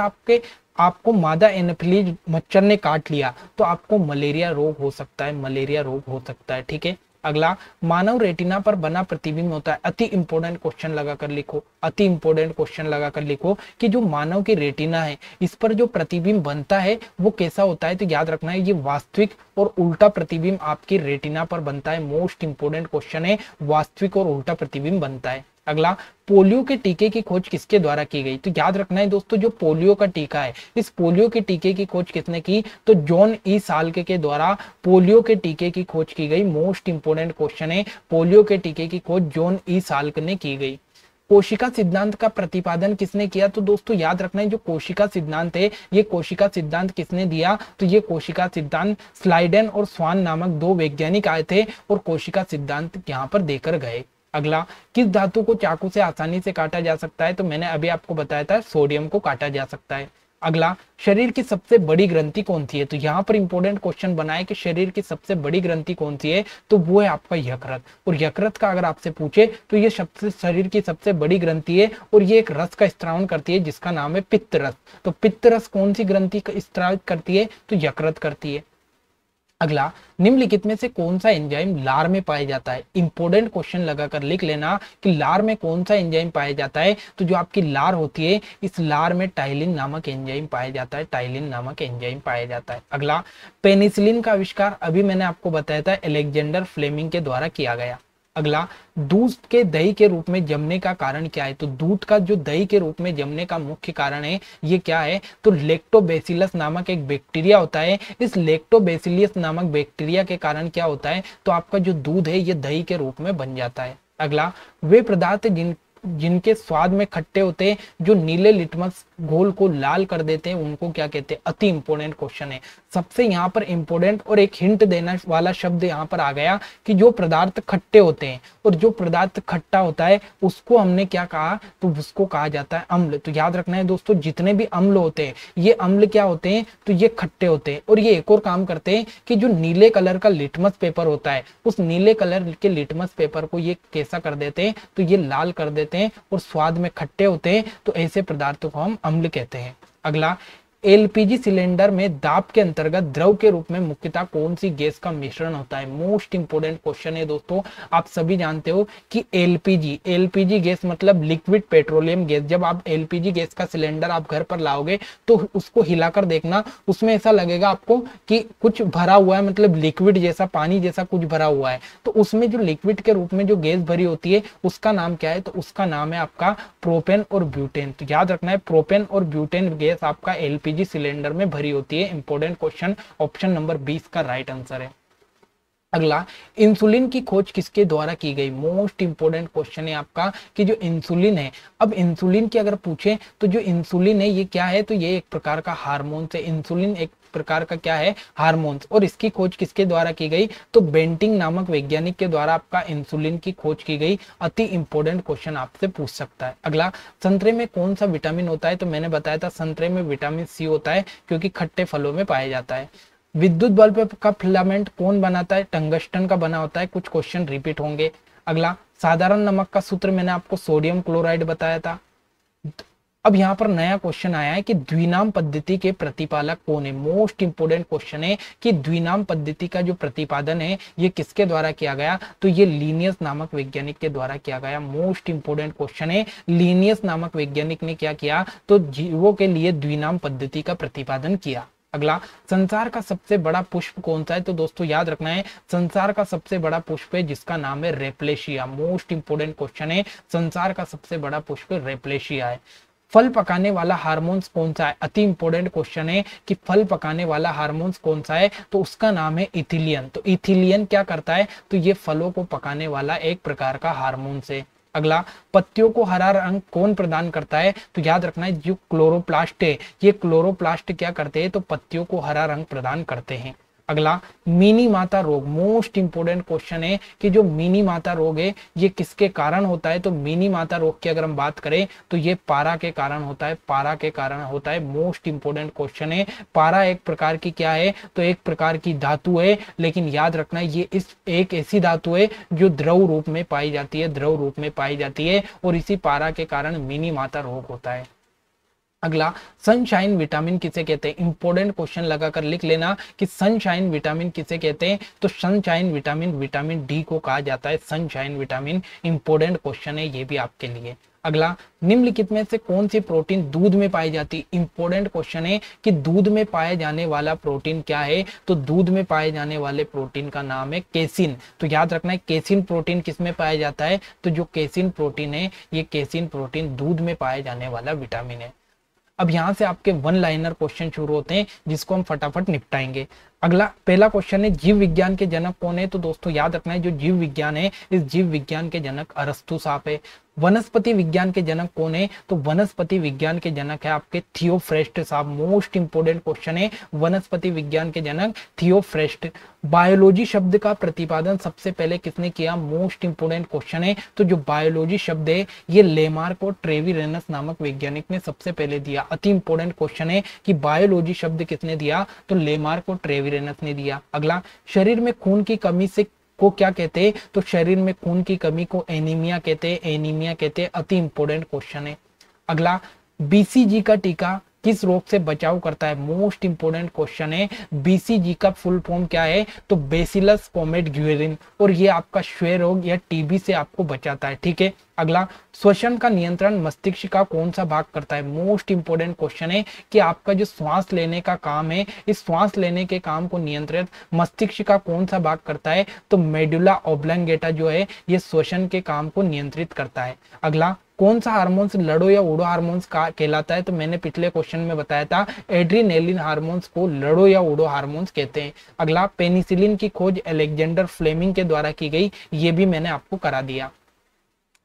आपको मादा एनाफ्लीज मच्छर ने काट लिया तो आपको मलेरिया रोग हो सकता है, मलेरिया रोग हो सकता है। ठीक है। अगला, मानव रेटिना पर बना प्रतिबिंब होता है। अति इंपॉर्टेंट क्वेश्चन लगाकर लिखो, अति इंपॉर्टेंट क्वेश्चन लगाकर लिखो कि जो मानव की रेटिना है इस पर जो प्रतिबिंब बनता है वो कैसा होता है? तो याद रखना है ये वास्तविक और उल्टा प्रतिबिंब आपकी रेटिना पर बनता है। मोस्ट इंपोर्टेंट क्वेश्चन है, वास्तविक और उल्टा प्रतिबिंब बनता है। अगला, पोलियो के टीके की खोज किसके द्वारा की गई? तो याद रखना है दोस्तों जो पोलियो का टीका है इस पोलियो के टीके की खोज किसने की? तो जॉन ई साल्क के द्वारा पोलियो के टीके की खोज की गई। मोस्ट इंपोर्टेंट क्वेश्चन है, पोलियो के टीके की खोज जॉन ई साल्क ने की गई। कोशिका सिद्धांत का प्रतिपादन किसने किया? तो दोस्तों याद रखना है जो कोशिका सिद्धांत है ये कोशिका सिद्धांत किसने दिया? तो ये कोशिका सिद्धांत स्लाइडेन और स्वान नामक दो वैज्ञानिक आए थे और कोशिका सिद्धांत यहाँ पर देकर गए। अगला, किस धातु को चाकू से आसानी से काटा जा सकता है? तो मैंने अभी आपको बताया था सोडियम को काटा जा सकता है। अगला, शरीर की सबसे बड़ी ग्रंथि कौन सी है? तो यहाँ पर इंपॉर्टेंट क्वेश्चन बना है कि शरीर की सबसे बड़ी ग्रंथि कौन सी है? तो वो है आपका यकृत। और यकृत का अगर आपसे पूछे तो ये शरीर की सबसे बड़ी ग्रंथि है और ये एक रस का स्त्राव करती है जिसका नाम है पित्त रस। तो पित्त रस कौन सी ग्रंथि स्त्रावित करती है? तो यकृत करती है। अगला, निम्नलिखित में से कौन सा एंजाइम लार में पाया जाता है? इंपॉर्टेंट क्वेश्चन लगाकर लिख लेना कि लार में कौन सा एंजाइम पाया जाता है? तो जो आपकी लार होती है इस लार में टाइलिन नामक एंजाइम पाया जाता है, टाइलिन नामक एंजाइम पाया जाता है। अगला, पेनिसिलिन का आविष्कार अभी मैंने आपको बताया था अलेक्जेंडर फ्लेमिंग के द्वारा किया गया। अगला, दूध के दही के रूप में जमने का कारण क्या है? तो दूध का जो दही के रूप में जमने का मुख्य कारण है ये क्या है? तो लैक्टोबैसिलस नामक एक बैक्टीरिया होता है। इस लैक्टोबैसिलस नामक बैक्टीरिया के कारण क्या होता है? तो आपका जो दूध है ये दही के रूप में बन जाता है। अगला, वे पदार्थ जिनके स्वाद में खट्टे होते हैं जो नीले लिटमस घोल को लाल कर देते हैं उनको क्या कहते हैं? अति इंपोर्टेंट क्वेश्चन है। सबसे यहाँ पर इंपोर्टेंट और एक हिंट देना वाला शब्द यहाँ पर आ गया कि जो पदार्थ खट्टे होते हैं और जो पदार्थ खट्टा होता है उसको हमने क्या कहा? तो उसको कहा जाता है अम्ल। तो याद रखना है दोस्तों जितने भी अम्ल होते हैं ये अम्ल क्या होते हैं? तो ये खट्टे होते हैं। और ये एक और काम करते हैं कि जो नीले कलर का लिटमस पेपर होता है उस नीले कलर के लिटमस पेपर को ये कैसा कर देते हैं? तो ये लाल कर देते हैं और स्वाद में खट्टे होते हैं। तो ऐसे पदार्थों को हम अम्ल कहते हैं। अगला, एलपीजी सिलेंडर में दाब के अंतर्गत द्रव के रूप में मुख्यतः कौन सी गैस का मिश्रण होता है? मोस्ट इंपोर्टेंट क्वेश्चन है दोस्तों। आप सभी जानते हो कि एलपीजी गैस मतलब लिक्विड पेट्रोलियम गैस। जब आप एलपीजी गैस का सिलेंडर आप घर पर लाओगे तो उसको हिलाकर देखना, उसमें ऐसा लगेगा आपको कि कुछ भरा हुआ है, मतलब लिक्विड जैसा, पानी जैसा कुछ भरा हुआ है। तो उसमें जो लिक्विड के रूप में जो गैस भरी होती है उसका नाम क्या है? तो उसका नाम है आपका प्रोपेन और ब्यूटेन। तो याद रखना है प्रोपेन और ब्यूटेन गैस आपका एलपीजी सिलेंडर में भरी होती है। इंपॉर्टेंट क्वेश्चन, ऑप्शन नंबर 20 का राइट आंसर है। अगला, इंसुलिन की खोज किसके द्वारा की गई? मोस्ट इंपोर्टेंट क्वेश्चन है आपका कि जो इंसुलिन है, अब इंसुलिन की अगर पूछे तो जो इंसुलिन है ये क्या है? तो ये एक प्रकार का हार्मोन है। इंसुलिन एक प्रकार का क्या है? हार्मोन्स। और इसकी खोज किसके द्वारा की गई? तो बेंटिंग नामक वैज्ञानिक के द्वारा आपका इंसुलिन की खोज की गई। अति इंपोर्टेंट क्वेश्चन आपसे पूछ सकता है। अगला, संतरे में कौन सा विटामिन होता है? तो मैंने बताया था संतरे में विटामिन सी होता है, क्योंकि खट्टे फलों में पाया जाता है। विद्युत बल्ब का फिलामेंट कौन बनाता है? टंगस्टन का बना होता है। कुछ क्वेश्चन रिपीट होंगे। अगला, साधारण नमक का सूत्र मैंने आपको सोडियम क्लोराइड बताया था। अब यहाँ पर नया क्वेश्चन आया है कि द्विनाम पद्धति के प्रतिपालक कौन है? मोस्ट इंपोर्टेंट क्वेश्चन है कि द्विनाम पद्धति का जो प्रतिपादन है ये किसके द्वारा किया गया? तो ये लीनियस नामक वैज्ञानिक के द्वारा किया गया। मोस्ट इंपोर्टेंट क्वेश्चन है, लीनियस नामक वैज्ञानिक ने क्या किया? तो जीवों के लिए द्विनाम पद्धति का प्रतिपादन किया। अगला, संसार का सबसे बड़ा पुष्प कौन सा है? तो दोस्तों याद रखना है, संसार का सबसे बड़ा पुष्प है जिसका नाम है रेप्लेशिया। मोस्ट इंपोर्टेंट क्वेश्चन है, संसार का सबसे बड़ा पुष्प रेप्लेशिया है। फल पकाने वाला हार्मोन्स कौन सा है? अति इंपोर्टेंट क्वेश्चन है कि फल पकाने वाला हार्मोन्स कौन सा है? तो उसका नाम है इथिलियन। तो इथिलियन क्या करता है? तो ये फलों को पकाने वाला एक प्रकार का हार्मोन है। अगला, पत्तियों को हरा रंग कौन प्रदान करता है? तो याद रखना है, जो क्लोरोप्लास्ट है, ये क्लोरोप्लास्ट क्या करते हैं? तो पत्तियों को हरा रंग प्रदान करते हैं। अगला, मिनी माता रोग। मोस्ट इंपोर्टेंट क्वेश्चन है कि जो मिनी माता रोग है ये किसके कारण होता है? तो मिनी माता रोग की अगर हम बात करें तो ये पारा के कारण होता है। पारा के कारण होता है। मोस्ट इंपोर्टेंट क्वेश्चन है। पारा एक प्रकार की क्या है? तो एक प्रकार की धातु है, लेकिन याद रखना ये इस एक ऐसी धातु है जो द्रव रूप में पाई जाती है। द्रव रूप में पाई जाती है और इसी पारा के कारण मिनी माता रोग होता है। अगला, सनशाइन विटामिन किसे कहते हैं? इंपोर्टेंट क्वेश्चन लगाकर लिख लेना कि सनशाइन विटामिन किसे कहते हैं? तो सनशाइन विटामिन विटामिन डी को कहा जाता है। सनशाइन विटामिन इंपोर्टेंट क्वेश्चन है ये भी आपके लिए। अगला, निम्नलिखित में से कौन सी प्रोटीन दूध में पाई जाती है? इंपोर्टेंट क्वेश्चन है कि दूध में पाए जाने वाला प्रोटीन क्या है? तो दूध में पाए जाने वाले प्रोटीन का नाम है केसिन। तो याद रखना है, केसिन प्रोटीन किसमें पाया जाता है? तो जो केसिन प्रोटीन है ये केसिन प्रोटीन दूध में पाए जाने वाला विटामिन है। अब यहां से आपके वन लाइनर क्वेश्चन शुरू होते हैं जिसको हम फटाफट निपटाएंगे। अगला, पहला क्वेश्चन है जीव विज्ञान के जनक कौन है? तो दोस्तों याद रखना है, जो जीव विज्ञान है इस जीव विज्ञान के जनक अरस्तु साहब है। वनस्पति विज्ञान के जनक कौन है? तो वनस्पति विज्ञान के जनक है आपके थियोफ्रेस्ट साहब। मोस्ट इंपोर्टेंट क्वेश्चन है, वनस्पति विज्ञान के जनक थियोफ्रेस्ट। बायोलॉजी शब्द का प्रतिपादन सबसे पहले किसने किया? मोस्ट इंपोर्टेंट क्वेश्चन है। तो जो बायोलॉजी शब्द है ये लेमार्क और ट्रेविरेनस नामक वैज्ञानिक ने सबसे पहले दिया। अति इंपोर्टेंट क्वेश्चन है कि बायोलॉजी शब्द किसने दिया? तो लेमार्क और ट्रेविरेनस ने दिया। अगला, शरीर में खून की कमी से को क्या कहते हैं? तो शरीर में खून की कमी को एनीमिया कहते हैं। एनीमिया कहते हैं। अति इंपोर्टेंट क्वेश्चन है। अगला, बीसीजी का टीका किस रोग से बचाव करता है? मोस्ट इंपोर्टेंट क्वेश्चन है। बीसीजी का फुल फॉर्म क्या है? तो बेसिलस कॉमेट ग्यूरिन, और ये आपका क्षय रोग या टीबी से आपको बचाता है। ठीक है। अगला, श्वसन का नियंत्रण मस्तिष्क का कौन सा भाग करता है? मोस्ट इंपोर्टेंट क्वेश्चन है कि आपका जो श्वास लेने का काम है, इस श्वास लेने के काम को नियंत्रित मस्तिष्क का कौन सा भाग करता है? तो मेडुला ऑब्लंगेटा जो है ये श्वसन के काम को नियंत्रित करता है। अगला, कौन सा हार्मोन्स लड़ो या उड़ो हार्मोन्स का कहलाता है? तो मैंने पिछले क्वेश्चन में बताया था, एड्रीनेलिन हार्मोन्स को लड़ो या उड़ो हार्मोन्स कहते हैं। अगला, पेनिसिलिन की खोज अलेक्जेंडर फ्लेमिंग के द्वारा की गई, ये भी मैंने आपको करा दिया।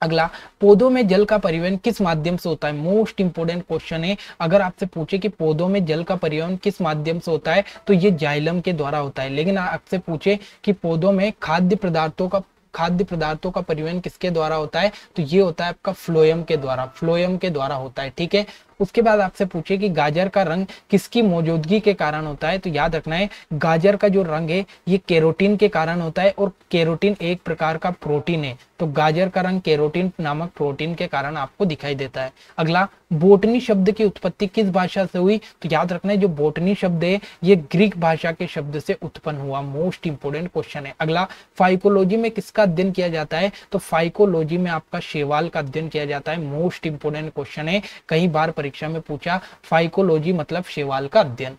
अगला, पौधों में जल का परिवहन किस माध्यम से होता है? मोस्ट इंपोर्टेंट क्वेश्चन है। अगर आपसे पूछे कि पौधों में जल का परिवहन किस माध्यम से होता है तो ये जाइलम के द्वारा होता है। लेकिन आपसे पूछे कि पौधों में खाद्य पदार्थों का परिवहन किसके द्वारा होता है? तो ये होता है आपका फ्लोएम के द्वारा। फ्लोएम के द्वारा होता है। ठीक है। उसके बाद आपसे पूछे कि गाजर का रंग किसकी मौजूदगी के कारण होता है? तो याद रखना है, गाजर का जो रंग है ये कैरोटीन के कारण होता है, और कैरोटीन एक प्रकार का प्रोटीन है। तो गाजर का रंग कैरोटीन नामक प्रोटीन के कारण आपको दिखाई देता है। अगला, बोटनी शब्द की उत्पत्ति किस भाषा से हुई? तो याद रखना है, जो बोटनी शब्द है ये ग्रीक भाषा के शब्द से उत्पन्न हुआ। मोस्ट इंपोर्टेंट क्वेश्चन है। अगला, फाइकोलॉजी में किसका अध्ययन किया जाता है? तो फाइकोलॉजी में आपका शैवाल का अध्ययन किया जाता है। मोस्ट इंपोर्टेंट क्वेश्चन है, कई बार परीक्षा में पूछा। फाइकोलॉजी मतलब शैवाल का अध्ययन।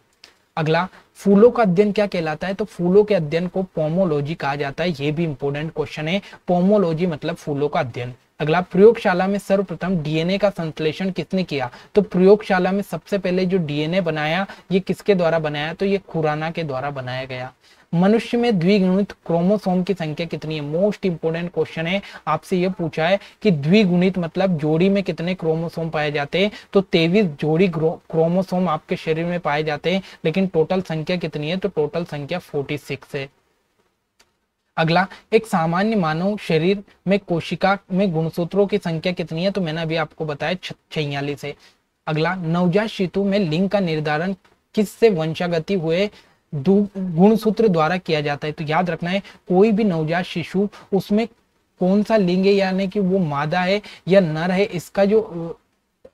अगला, फूलों का अध्ययन क्या कहलाता है? तो फूलों के अध्ययन को पोमोलॉजी कहा जाता है। ये भी इंपोर्टेंट क्वेश्चन है। पोमोलॉजी मतलब फूलों का अध्ययन। अगला, प्रयोगशाला में सर्वप्रथम डीएनए का संश्लेषण किसने किया? तो प्रयोगशाला में सबसे पहले जो डीएनए बनाया ये किसके द्वारा बनाया? तो ये खुराना के द्वारा बनाया गया। मनुष्य में द्विगुणित क्रोमोसोम की संख्या कितनी है? मोस्ट इंपोर्टेंट क्वेश्चन है, आपसे ये पूछा है कि द्विगुणित मतलब जोड़ी में कितने क्रोमोसोम पाए जाते हैं? तो 23 जोड़ी क्रोमोसोम आपके शरीर में पाए जाते हैं, लेकिन टोटल संख्या कितनी है? तो टोटल संख्या 46 है। अगला, एक सामान्य मानव शरीर में कोशिका में गुणसूत्रों की संख्या कितनी है? तो मैंने अभी आपको बताया 46 है। अगला, नवजात शिशु में लिंग का निर्धारण किससे वंशागति हुए गुणसूत्र द्वारा किया जाता है? तो याद रखना है, कोई भी नवजात शिशु उसमें कौन सा लिंग है, यानी कि वो मादा है या नर है, इसका जो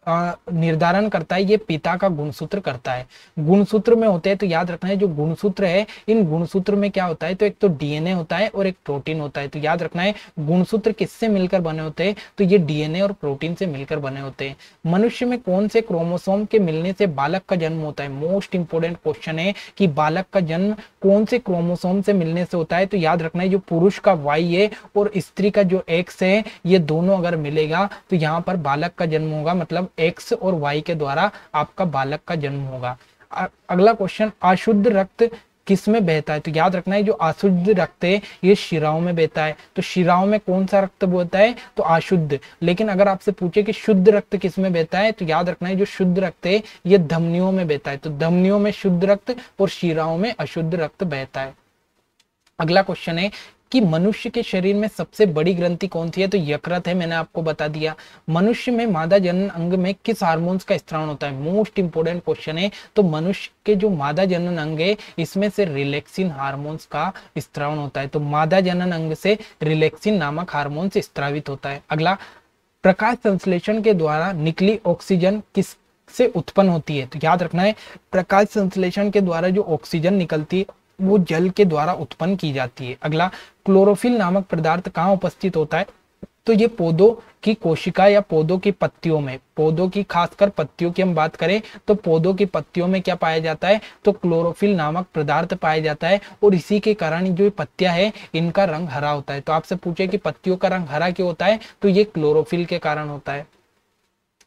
निर्धारण करता है ये पिता का गुणसूत्र करता है। गुणसूत्र में होते हैं, तो याद रखना है जो गुणसूत्र है, इन गुणसूत्र में क्या होता है? तो एक तो डीएनए होता है और एक प्रोटीन होता है। तो याद रखना है गुणसूत्र किससे मिलकर बने होते हैं? तो ये डीएनए और प्रोटीन से मिलकर बने होते हैं। मनुष्य में कौन से क्रोमोसोम के मिलने से बालक का जन्म होता है? मोस्ट इंपोर्टेंट क्वेश्चन है कि बालक का जन्म कौन से क्रोमोसोम से मिलने से होता है? तो याद रखना है जो पुरुष का वाई है और स्त्री का जो एक्स है, ये दोनों अगर मिलेगा तो यहाँ पर बालक का जन्म होगा, मतलब एक्स और वाई के द्वारा आपका बालक का जन्म होगा। अगला क्वेश्चन, अशुद्ध रक्त किस में बहता है? तो याद रखना है जो अशुद्ध रक्त है ये शिराओं में बहता है। तो शिराओं में कौन सा रक्त बहता है? तो अशुद्ध। लेकिन अगर आपसे पूछे कि शुद्ध रक्त किस में बहता है, तो याद रखना है जो शुद्ध रक्त है ये धमनियों में बहता है। तो धमनियों में शुद्ध रक्त और शिराओं में अशुद्ध रक्त बहता है। अगला क्वेश्चन है कि मनुष्य के शरीर में सबसे बड़ी ग्रंथि कौन सी है? तो यकृत है, मैंने आपको बता दिया। मनुष्य में मादा जनन अंग में किस हार्मोन्स का स्त्राव होता है? मोस्ट इंपोर्टेंट क्वेश्चन है। तो मनुष्य के जो मादा जनन अंग है इसमें से रिलैक्सिन हार्मोन्स का स्त्राव होता है। तो मादा जनन अंग से रिलैक्सिन नामक हार्मोन्स स्त्रावित होता है। अगला, प्रकाश संश्लेषण के द्वारा निकली ऑक्सीजन किस से उत्पन्न होती है? तो याद रखना है प्रकाश संश्लेषण के द्वारा जो ऑक्सीजन निकलती है वो जल के द्वारा उत्पन्न की जाती है। अगला, क्लोरोफिल नामक पदार्थ कहाँ उपस्थित होता है? तो ये पौधों की कोशिका या पौधों की पत्तियों में, पौधों की खासकर पत्तियों की हम बात करें तो पौधों की पत्तियों में क्या पाया जाता है? तो क्लोरोफिल नामक पदार्थ पाया जाता है और इसी के कारण जो पत्तियां है इनका रंग हरा होता है। तो आपसे पूछे कि पत्तियों का रंग हरा क्यों होता है? तो ये क्लोरोफिल के कारण होता है।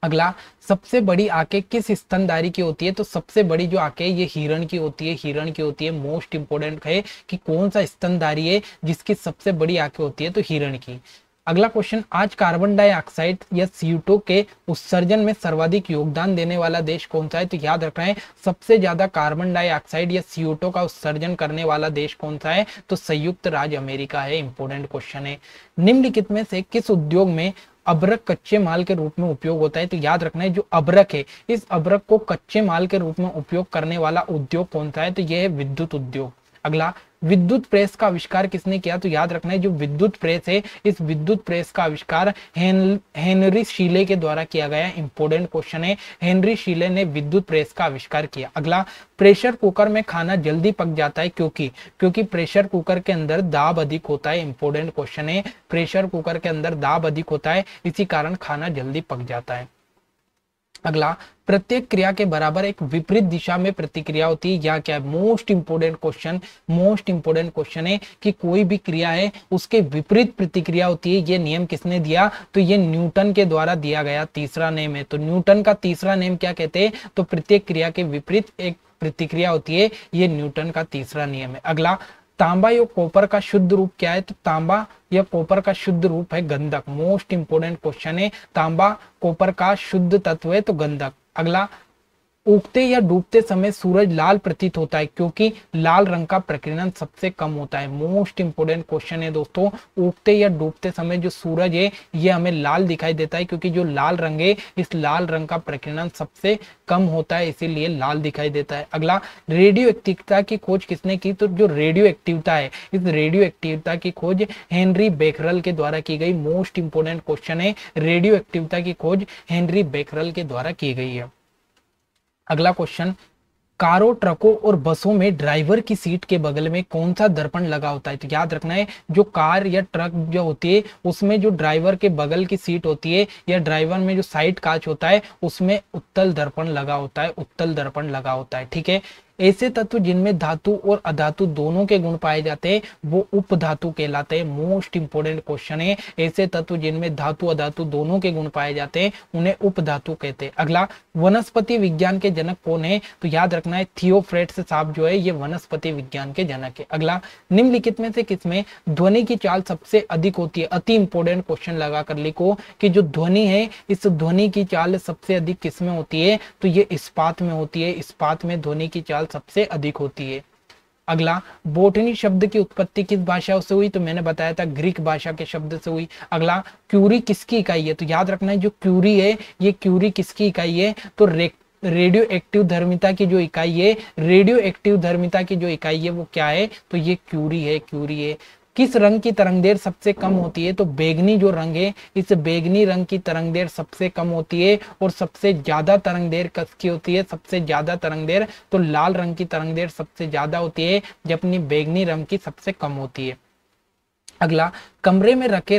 अगला, सबसे बड़ी आंखें किस स्तनधारी की होती है? तो सबसे बड़ी जो आंखें ये हिरण की होती है, हिरण की होती है। मोस्ट इंपोर्टेंट है कि कौन सा स्तनधारी है जिसकी सबसे बड़ी आंखें होती है? तो हिरण की। अगला क्वेश्चन, आज कार्बन डाइऑक्साइड या CO2 के उत्सर्जन में सर्वाधिक योगदान देने वाला देश कौन सा है? तो याद रखना है सबसे ज्यादा कार्बन डाइऑक्साइड या CO2 का उत्सर्जन करने वाला देश कौन सा है? तो संयुक्त राज्य अमेरिका है। इंपोर्टेंट क्वेश्चन है। निम्नलिखित में से किस उद्योग में अभ्रक कच्चे माल के रूप में उपयोग होता है? तो याद रखना है जो अभ्रक है इस अभ्रक को कच्चे माल के रूप में उपयोग करने वाला उद्योग कौन सा है? तो यह है विद्युत उद्योग। अगला, विद्युत प्रेस का आविष्कार किसने किया? तो याद रखना है जो विद्युत प्रेस है इस विद्युत प्रेस का आविष्कार हेनरी शीले के द्वारा किया गया। इंपोर्टेंट क्वेश्चन है, हेनरी शीले ने विद्युत प्रेस का आविष्कार किया। अगला, प्रेशर कुकर में खाना जल्दी पक जाता है क्योंकि प्रेशर कुकर के अंदर दाब अधिक होता है। इंपोर्टेंट क्वेश्चन है, प्रेशर कुकर के अंदर दाब अधिक होता है इसी कारण खाना जल्दी पक जाता है। अगला, प्रत्येक क्रिया के बराबर एक विपरीत दिशा में प्रतिक्रिया होती है या क्या है? मोस्ट इंपोर्टेंट क्वेश्चन है कि कोई भी क्रिया है उसके विपरीत प्रतिक्रिया होती है। ये नियम किसने दिया? तो ये न्यूटन के द्वारा दिया गया तीसरा नियम है। तो न्यूटन का तीसरा नियम क्या कहते हैं? तो प्रत्येक क्रिया के विपरीत एक प्रतिक्रिया होती है, ये न्यूटन का तीसरा नियम है। अगला, तांबा या कॉपर का शुद्ध रूप क्या है? तो तांबा या कॉपर का शुद्ध रूप है गंधक। मोस्ट इंपोर्टेंट क्वेश्चन है, तांबा कॉपर का शुद्ध तत्व है तो गंधक। अगला, उगते या डूबते समय सूरज लाल प्रतीत होता है क्योंकि लाल रंग का प्रकीर्णन सबसे कम होता है। मोस्ट इंपोर्टेंट क्वेश्चन है दोस्तों, उगते या डूबते समय जो सूरज है ये हमें लाल दिखाई देता है क्योंकि जो लाल रंग है इस लाल रंग का प्रकीर्णन सबसे कम होता है, इसीलिए लाल दिखाई देता है। अगला, रेडियो एक्टिविटी की खोज किसने की? तो जो रेडियो एक्टिविटी है इस रेडियो एक्टिविटी की खोज हेनरी बेकरल के द्वारा की गई। मोस्ट इंपोर्टेंट क्वेश्चन है, रेडियो एक्टिविटी की खोज हेनरी बेकरल के द्वारा की गई है। अगला क्वेश्चन, कारों, ट्रकों और बसों में ड्राइवर की सीट के बगल में कौन सा दर्पण लगा होता है? तो याद रखना है जो कार या ट्रक जो होती है उसमें जो ड्राइवर के बगल की सीट होती है या ड्राइवर में जो साइड कांच होता है उसमें उत्तल दर्पण लगा होता है, उत्तल दर्पण लगा होता है। ठीक है, ऐसे तत्व जिनमें धातु और अधातु दोनों के गुण पाए जाते हैं वो उपधातु कहलाते हैं। मोस्ट इंपोर्टेंट क्वेश्चन है, ऐसे तत्व जिनमें धातु अधातु दोनों के गुण पाए जाते हैं उन्हें उपधातु कहते हैं। अगला, वनस्पति विज्ञान के जनक कौन है? तो याद रखना है थियोफ्रेट्स साहब जो है ये वनस्पति विज्ञान के जनक है। अगला, निम्नलिखित में से किसमें ध्वनि की चाल सबसे अधिक होती है? अति इंपोर्टेंट क्वेश्चन लगा कर लिखो कि जो ध्वनि है इस ध्वनि की चाल सबसे अधिक किसमें होती है? तो ये इस्पात में होती है। इस्पात में ध्वनि की चाल सबसे अधिक होती है। अगला, बोटनी शब्द की उत्पत्ति किस भाषा से हुई? तो मैंने बताया था ग्रीक भाषा के शब्द से हुई। अगला, क्यूरी किसकी इकाई है? तो याद रखना है जो क्यूरी है ये क्यूरी किसकी इकाई है? तो रेडियो एक्टिव धर्मिता की जो इकाई है, रेडियो एक्टिव धर्मिता की जो इकाई है वो क्या है? तो ये क्यूरी है, क्यूरी है। किस रंग की तरंगदैर्घ्य सबसे कम होती है? तो बैगनी जो रंग है इस बैगनी रंग की तरंगदैर्घ्य सबसे कम होती है। और सबसे ज्यादा तरंगदैर्घ्य किसकी होती है? सबसे ज्यादा तरंगदैर्घ्य तो लाल रंग की तरंगदैर्घ्य सबसे ज्यादा होती है जबकि बैगनी रंग की सबसे कम होती है। अगला, कमरे में रखे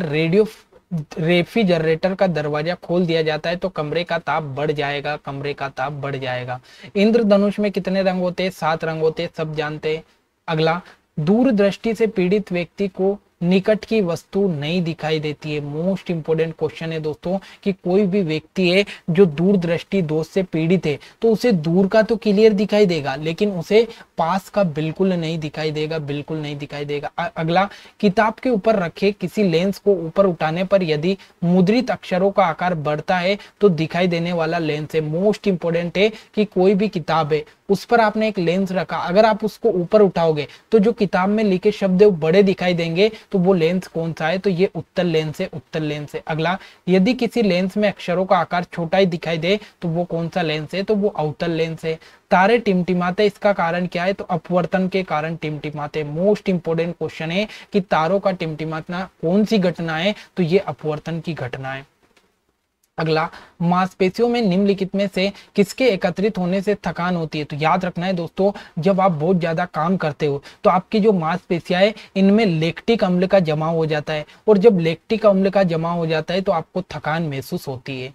रेफ्रिजरेटर का दरवाजा खोल दिया जाता है तो कमरे का ताप बढ़ जाएगा, कमरे का ताप बढ़ जाएगा। इंद्रधनुष में कितने रंग होते हैं? 7 रंग होते हैं, सब जानते हैं। अगला, दूरदृष्टि से पीड़ित व्यक्ति को निकट की वस्तु नहीं दिखाई देती है। मोस्ट इंपोर्टेंट क्वेश्चन है दोस्तों कि कोई भी व्यक्ति है जो दूरदृष्टि दोष से पीड़ित है तो उसे दूर का तो क्लियर दिखाई देगा लेकिन उसे पास का बिल्कुल नहीं दिखाई देगा, बिल्कुल नहीं दिखाई देगा। अगला, किताब के ऊपर रखे किसी लेंस को ऊपर उठाने पर यदि मुद्रित अक्षरों का आकार बढ़ता है तो दिखाई देने वाला लेंस है। मोस्ट इंपोर्टेंट है कि कोई भी किताब है उस पर आपने एक लेंस रखा, अगर आप उसको ऊपर उठाओगे तो जो किताब में लिखे शब्द वो बड़े दिखाई देंगे तो वो लेंस कौन सा है? तो ये उत्तल लेंस है, उत्तल लेंस है। अगला, यदि किसी लेंस में अक्षरों का आकार छोटा ही दिखाई दे तो वो कौन सा लेंस है? तो वो अवतल लेंस है। तारे टिमटिमाते इसका कारण क्या है? तो अपवर्तन के कारण टिमटिमाते। मोस्ट इंपोर्टेंट क्वेश्चन है कि तारों का टिमटिमाना कौन सी घटना है? तो ये अपवर्तन की घटना है। अगला, मांसपेशियों में निम्नलिखित में से किसके एकत्रित होने से थकान होती है? तो याद रखना है दोस्तों जब आप बहुत ज्यादा काम करते हो तो आपकी जो मांसपेशियां है इनमें लैक्टिक अम्ल का जमाव हो जाता है और जब लैक्टिक अम्ल का जमाव हो जाता है तो आपको थकान महसूस होती है।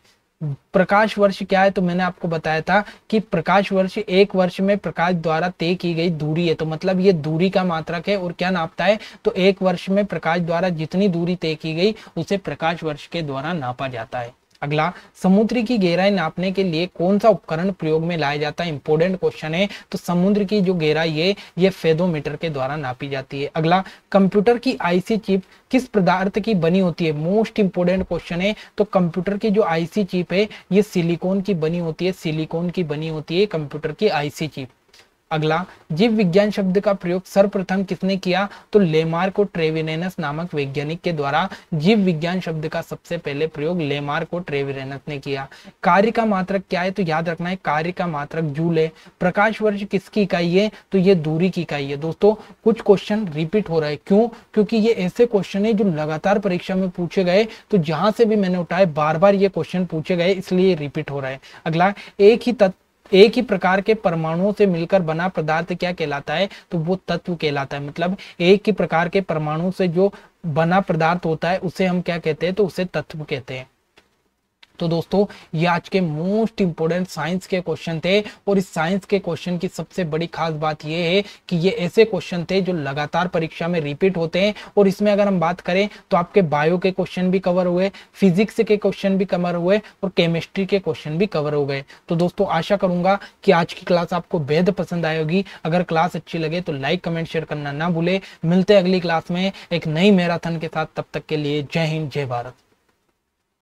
प्रकाश वर्ष क्या है? तो मैंने आपको बताया था कि प्रकाश वर्ष 1 वर्ष में प्रकाश द्वारा तय की गई दूरी है। तो मतलब ये दूरी का मात्रक है और क्या नापता है? तो 1 वर्ष में प्रकाश द्वारा जितनी दूरी तय की गई उसे प्रकाश वर्ष के द्वारा नापा जाता है। अगला, समुद्र की गहराई नापने के लिए कौन सा उपकरण प्रयोग में लाया जाता है? इंपोर्टेंट क्वेश्चन है। तो समुद्र की जो गहराई है ये फेदोमीटर के द्वारा नापी जाती है। अगला, कंप्यूटर की आईसी चिप किस पदार्थ की बनी होती है? मोस्ट इंपोर्टेंट क्वेश्चन है। तो कंप्यूटर की जो आईसी चिप है ये सिलिकॉन की बनी होती है, सिलिकॉन की बनी होती है कंप्यूटर की आईसी चिप। अगला, जीव विज्ञान शब्द का प्रयोग सर्वप्रथम किसने किया? तो लेमार्क और ट्रेविरेनस नामक वैज्ञानिक के द्वारा जीव विज्ञान शब्द का सबसे पहले प्रयोग लेमार्क और ट्रेविरेनस ने किया। कार्य का मात्रक क्या है? तो याद रखना है कार्य का मात्रक जूल है। प्रकाश वर्ष किसकी इकाई है? तो ये दूरी की इकाई है। दोस्तों कुछ क्वेश्चन रिपीट हो रहा है, क्यों? क्योंकि ये ऐसे क्वेश्चन है जो लगातार परीक्षा में पूछे गए, तो जहां से भी मैंने उठाए बार बार ये क्वेश्चन पूछे गए इसलिए रिपीट हो रहा है। अगला, एक ही प्रकार के परमाणुओं से मिलकर बना पदार्थ क्या कहलाता है? तो वो तत्व कहलाता है। मतलब एक ही प्रकार के परमाणु से जो बना पदार्थ होता है उसे हम क्या कहते हैं? तो उसे तत्व कहते हैं। तो दोस्तों ये आज के मोस्ट इंपोर्टेंट साइंस के क्वेश्चन थे और इस साइंस के क्वेश्चन की सबसे बड़ी खास बात ये है कि ये ऐसे क्वेश्चन थे जो लगातार परीक्षा में रिपीट होते हैं। और इसमें अगर हम बात करें तो आपके बायो के क्वेश्चन भी कवर हुए, फिजिक्स के क्वेश्चन भी कवर हुए और केमिस्ट्री के क्वेश्चन भी कवर हो गए। तो दोस्तों आशा करूंगा कि आज की क्लास आपको बेहद पसंद आई होगी। अगर क्लास अच्छी लगे तो लाइक कमेंट शेयर करना ना भूले। मिलते हैं अगली क्लास में एक नई मैराथन के साथ, तब तक के लिए जय हिंद, जय भारत।